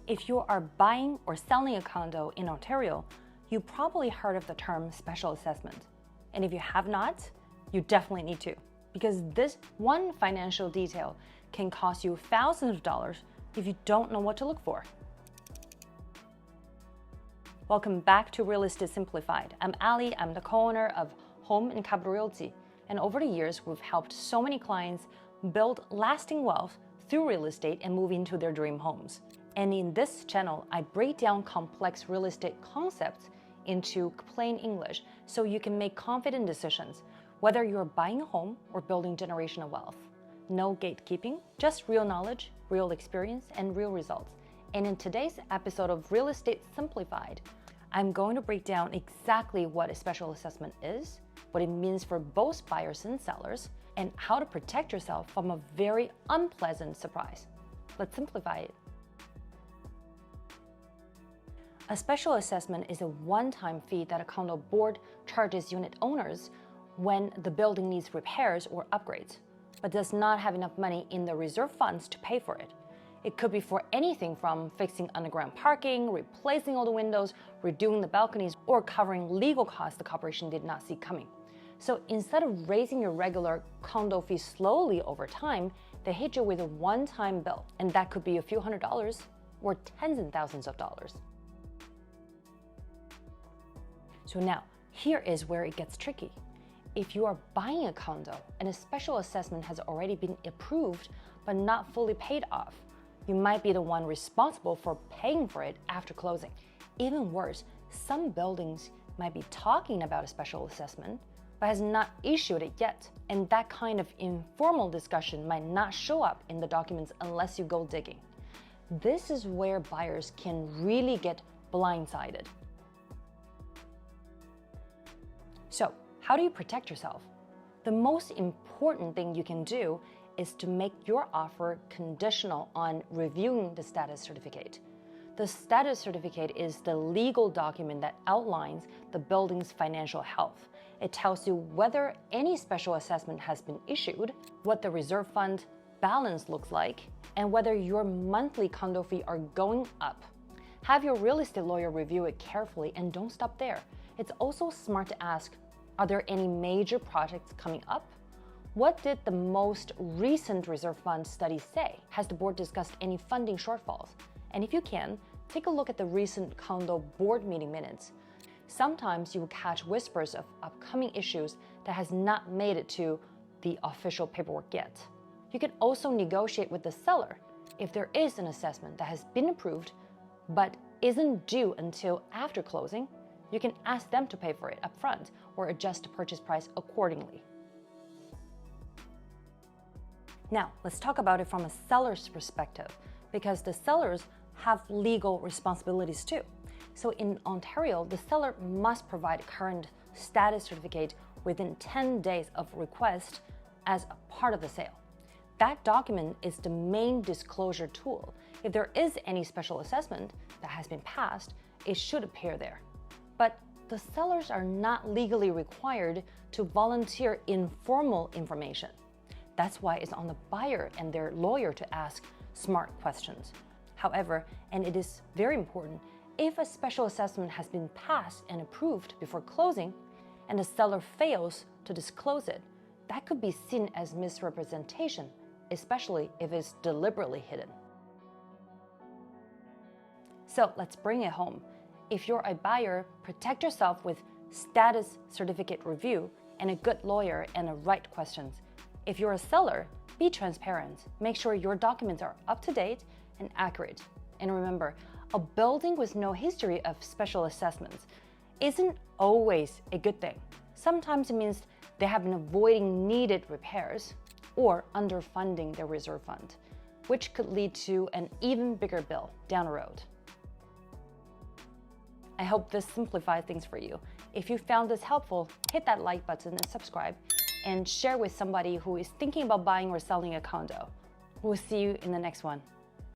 If you are buying or selling a condo in Ontario, you probably heard of the term special assessment. And if you have not, you definitely need to, because this one financial detail can cost you thousands of dollars if you don't know what to look for. Welcome back to Real Estate Simplified. I'm Ali, I'm the co-owner of Home and Capital Realty. And over the years, we've helped so many clients build lasting wealth through real estate and move into their dream homes. And in this channel, I break down complex real estate concepts into plain English so you can make confident decisions, whether you're buying a home or building generational wealth. No gatekeeping, just real knowledge, real experience, and real results. And in today's episode of Real Estate Simplified, I'm going to break down exactly what a special assessment is, what it means for both buyers and sellers, and how to protect yourself from a very unpleasant surprise. Let's simplify it. A special assessment is a one-time fee that a condo board charges unit owners when the building needs repairs or upgrades, but does not have enough money in the reserve funds to pay for it. It could be for anything from fixing underground parking, replacing all the windows, redoing the balconies, or covering legal costs the corporation did not see coming. So instead of raising your regular condo fee slowly over time, they hit you with a one-time bill, and that could be a few $100s or tens and thousands of dollars. So now, here is where it gets tricky. If you are buying a condo and a special assessment has already been approved but not fully paid off, you might be the one responsible for paying for it after closing. Even worse, some buildings might be talking about a special assessment but has not issued it yet, and that kind of informal discussion might not show up in the documents unless you go digging. This is where buyers can really get blindsided. So, how do you protect yourself? The most important thing you can do is to make your offer conditional on reviewing the status certificate. The status certificate is the legal document that outlines the building's financial health. It tells you whether any special assessment has been issued, what the reserve fund balance looks like, and whether your monthly condo fee are going up. Have your real estate lawyer review it carefully, and don't stop there. It's also smart to ask, are there any major projects coming up? What did the most recent reserve fund study say? Has the board discussed any funding shortfalls? And if you can, take a look at the recent condo board meeting minutes. Sometimes you will catch whispers of upcoming issues that has not made it to the official paperwork yet. You can also negotiate with the seller if there is an assessment that has been approved but isn't due until after closing. You can ask them to pay for it upfront or adjust the purchase price accordingly. Now, let's talk about it from a seller's perspective, because the sellers have legal responsibilities too. So in Ontario, the seller must provide a current status certificate within 10 days of request as a part of the sale. That document is the main disclosure tool. If there is any special assessment that has been passed, it should appear there. But the sellers are not legally required to volunteer informal information. That's why it's on the buyer and their lawyer to ask smart questions. However, and it is very important, if a special assessment has been passed and approved before closing, and the seller fails to disclose it, that could be seen as misrepresentation, especially if it's deliberately hidden. So let's bring it home. If you're a buyer, protect yourself with status certificate review and a good lawyer and the right questions. If you're a seller, be transparent. Make sure your documents are up to date and accurate. And remember, a building with no history of special assessments isn't always a good thing. Sometimes it means they have been avoiding needed repairs or underfunding their reserve fund, which could lead to an even bigger bill down the road. I hope this simplifies things for you. If you found this helpful, hit that like button and subscribe, and share with somebody who is thinking about buying or selling a condo. We'll see you in the next one.